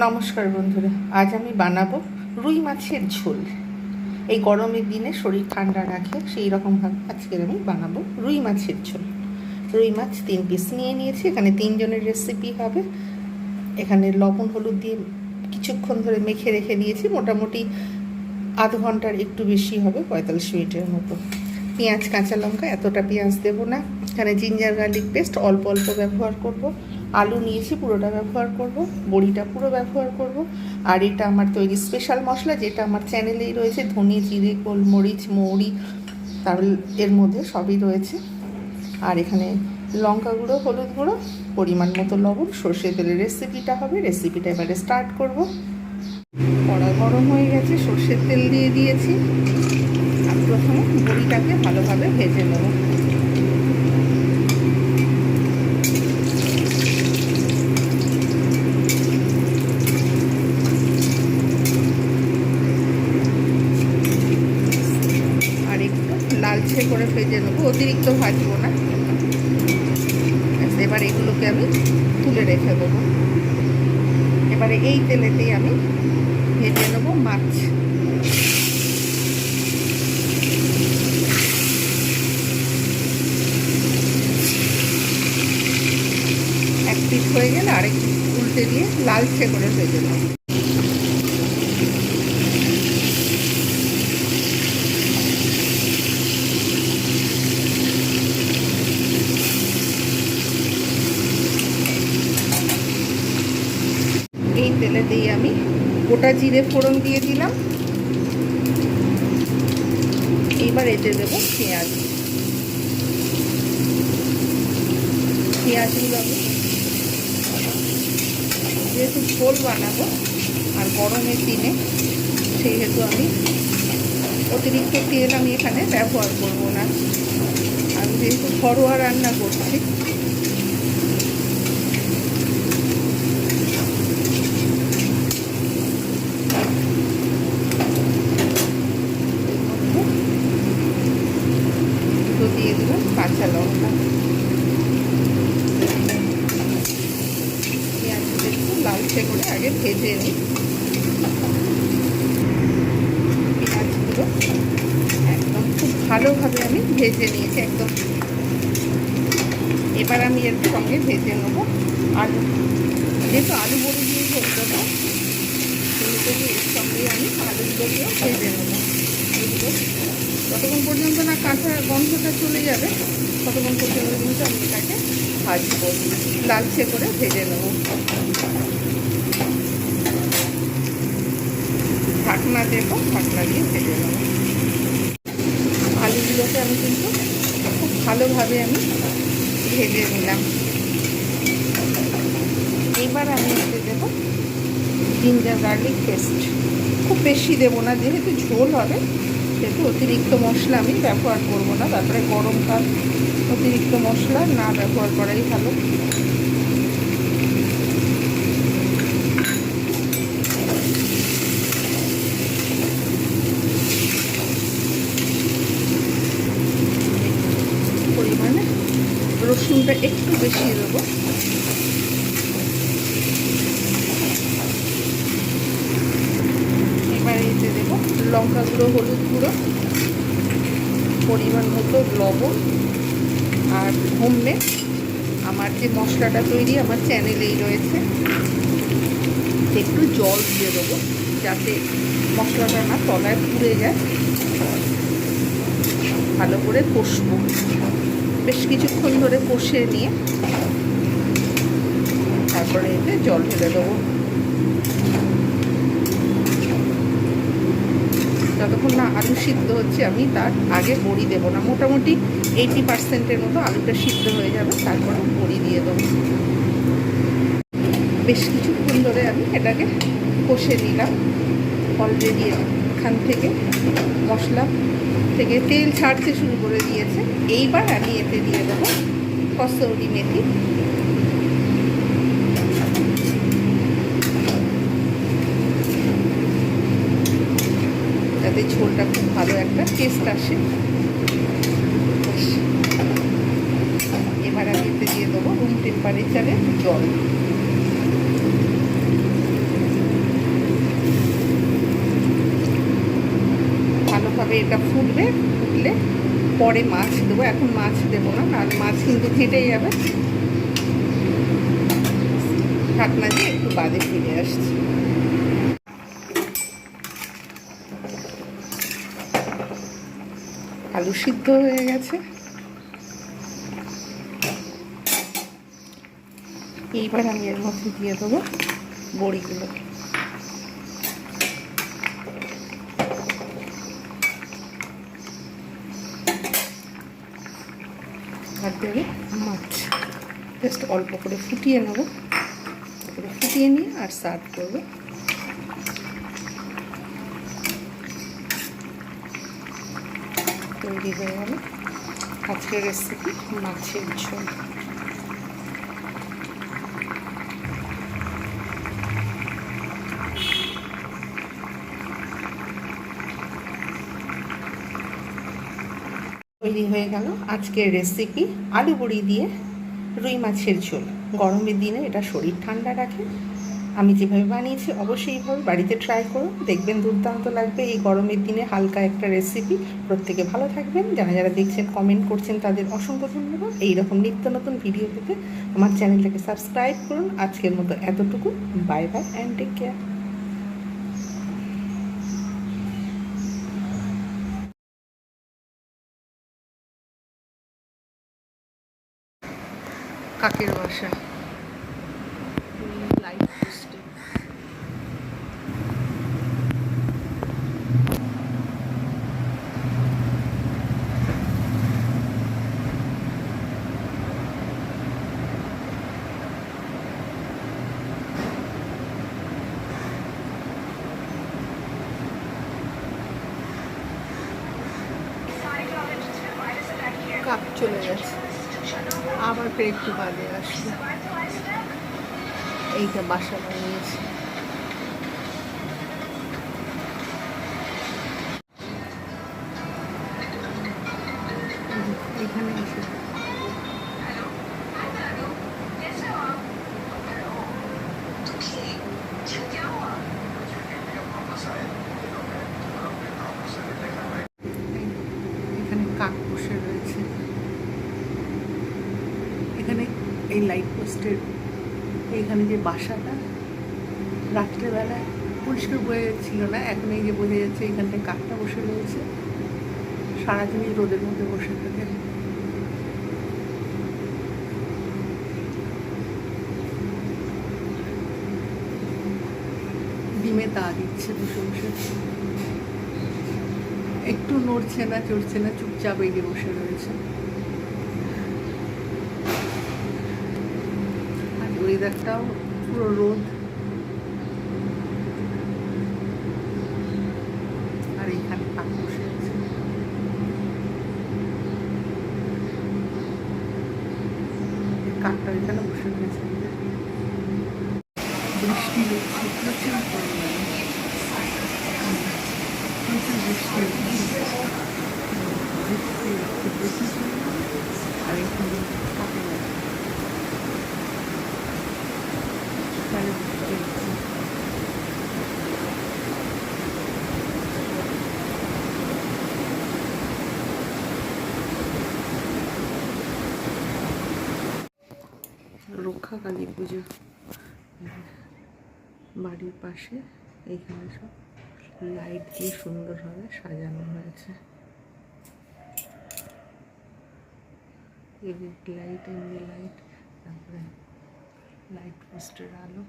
নমস্কার বন্ধুরা, আজ আমি বানাবো রুই মাছের ঝোল। এই গরমের দিনে শরীর ঠান্ডা রাখে, সেই রকমভাবে আজকের আমি বানাবো রুই মাছের ঝোল। রুই মাছ 3 পিস নিয়ে নিয়েছি, এখানে 3 জনের রেসিপি হবে। এখানে লবণ হলুদ দিয়ে কিছুক্ষণ ধরে মেখে রেখে দিয়েছি, মোটামুটি আধ ঘন্টার একটু বেশি হবে, 45 মিনিটের মতো। পেঁয়াজ কাঁচা লঙ্কা, এতটা পেঁয়াজ দেবো না। এখানে জিঞ্জার গার্লিক পেস্ট অল্প অল্প ব্যবহার করব। আলু নিয়েছি, পুরোটা ব্যবহার করব। বড়িটা পুরো ব্যবহার করব। আর এটা আমার তৈরি স্পেশাল মশলা, যেটা আমার চ্যানেলেই রয়েছে, ধনে জিরে গোলমরিচ মৌরি, তাহলে এর মধ্যে সবই রয়েছে। আর এখানে লঙ্কা গুঁড়ো, হলুদ গুঁড়ো, পরিমাণ মতো লবণ, সর্ষে তেলের রেসিপিটা হবে। রেসিপিটা এবারে স্টার্ট করব। কড়া গরম হয়ে গেছে, সর্ষের তেল দিয়ে দিয়েছি। আর প্রথমে বড়িটাকে ভালোভাবে ভেজে নেব। আর একটু লালচে করে ভেজে নেবো, অতিরিক্ত ভাজবো না। এবার এগুলোকে আমি তুলে রেখে দেবো। এবারে এই তেলেতেই আমি ভেজে নেবো মাছ। এক পিস হয়ে গেলে আরেক উল্টে দিয়ে লালচে করে ভেজে নেব। এই তেলে দিয়ে আমি গোটা জিরে ফোড়ন দিয়ে দিলাম। এইবার এতে দেবো পেঁয়াজ। পেঁয়াজগুলো আমি যেহেতু ঝোল বানাবো আর গরমের দিনে, সেহেতু আমি অতিরিক্ত তেল আমি এখানে ব্যবহার করব না। আমি যেহেতু ঘরোয়া রান্না করছি, দিয়ে দেবো কাঁচা লঙ্কা। পেঁয়াজটা একটু লালচে করে আগে ভেজে নিই। পেঁয়াজগুলো একদম খুব ভালোভাবে আমি ভেজে নিয়েছি একদম। এবার আমি এর সঙ্গে ভেজে নেবো আলু। যেহেতু আলু বড়ি দিয়ে দেবো, সেহেতু এর সঙ্গে আমি আলুগুলোকেও ভেজে নেবো। এগুলো যতক্ষণ পর্যন্ত না কাঁচা গন্ধটা চলে যাবে, ততক্ষণ পর্যন্ত কিন্তু আমি এটাকে ভাজবো, লালচে করে ভেজে নেব। ঢাকনা দেবো, ঢাকনা দিয়ে ভেজে নেব। আলুগুলোকে আমি কিন্তু খুব ভালোভাবে আমি ভেজে নিলাম। এবার আমি এতে দেবো জিঞ্জার গার্লিক পেস্ট। খুব বেশি দেবো না, যেহেতু ঝোল হবে সেহেতু অতিরিক্ত মশলা আমি ব্যবহার করব না। তারপরে গরমকাল, অতিরিক্ত মশলা না ব্যবহার করাই ভালো। পরিমাণে রসুনটা একটু বেশি দেবো। এবার এতে দেবো লঙ্কা গুঁড়ো, হলুদ গুঁড়ো, পরিমাণ মতো লবণ। আর হোমমেড আমার যে মশলাটা তৈরি আমার চ্যানেলেই রয়েছে, একটু জল দিয়ে দেবো যাতে মশলাটা না তলায় পুড়ে যায়। ভালো করে কষবো, বেশ কিছুক্ষণ ধরে কষে নিয়ে তারপরে এতে জল ঢেলে দেবো। যতক্ষণ না আলু সিদ্ধ হচ্ছে আমি তার আগে বড়ি দেবো না। মোটামুটি 80% মতো আলুটা সিদ্ধ হয়ে যাবে, তারপরে বড়ি দিয়ে দেবো। বেশ কিছুক্ষণ ধরে আমি এটাকে কষে নিলাম। অলরেডি এখান থেকে মশলা থেকে তেল ছাড়তে শুরু করে দিয়েছে। এইবার আমি এতে দিয়ে দেবো কসুরি মেথি। যাতে ঝোলটা খুব ভালো একটা টেস্ট আসে। এবার আমি এতে দিয়ে দেবো রুম টেম্পারেচারে জল। এভাবে এটা ফুটবে, ফুটলে পরে মাছ দেবো, এখন মাছ দেবো না, আর মাছ কিন্তু ঘেঁটে যাবে। ঢাকনা দিয়ে একটু বাদে ফিরে আসছি। আলু সিদ্ধ হয়ে গেছে, এইবার আমি এর মধ্যে দিয়ে দেবো বড়িগুলো। আর দেবে মাছ, জাস্ট অল্প করে ফুটিয়ে নেবো, ফুটিয়ে নিয়ে আর সার্ভ করবো। তৈরি হয়ে গেল আজকের রেসিপি মাছের ঝোল। তৈরি হয়ে গেল আজকের রেসিপি আলু বড়ি দিয়ে রুই মাছের ঝোল। গরমের দিনে এটা শরীর ঠান্ডা রাখে। আমি যেভাবে বানিয়েছি অবশ্যই এইভাবে বাড়িতে ট্রাই করুন, দেখবেন দুর্দান্ত লাগবে। এই গরমের দিনে হালকা একটা রেসিপি। প্রত্যেকে ভালো থাকবেন, যারা যারা দেখছেন কমেন্ট করছেন তাদের অসংখ্য ধন্যবাদ। এইরকম নিত্য নতুন ভিডিও পেতে আমার চ্যানেলটাকে সাবস্ক্রাইব করুন। আজকের মতো এতটুকু, bye bye and take care. কাকের বাসা, লাইট পোস্টে। কাক চলে গেছে, আবার ফের একটু বাদে আসবে। এইটা বাসা বানিয়েছে। এখানে এসে এখানে কাক বসে রয়েছে। এখানে এই লাইট পোস্টের এইখানে যে বাসাটা রাত্রেবেলায় পরিষ্কার বোঝা যাচ্ছিল না, এখন এই যে বোঝা যাচ্ছে এইখানটায় কাকটা বসে রয়েছে। সারাদিনই রোদের মধ্যে বসে থাকে। ডিমে তা দিচ্ছে বসে বসে, একটু নড়ছে না চড়ছে না, চুপচাপ এই যে বসে রয়েছে। আর ওয়েদারটাও পুরো রোদ, আর এইখানে কাক বসে আছে। কাকটা এখানে বসে রয়েছে। বৃষ্টি হচ্ছে প্রচুর পরিমাণে, প্রচুর বৃষ্টি হচ্ছে, প্রচুর পরিমাণে। আর এখানে কাকে বৃষ্টি হচ্ছে। রক্ষা কালী পুজো বাড়ির পাশে, এইখানে সব লাইট দিয়ে সুন্দরভাবে সাজানো হয়েছে। এলইডি লাইট, এমনি লাইট, তারপরে লাইট পোস্টের আলো।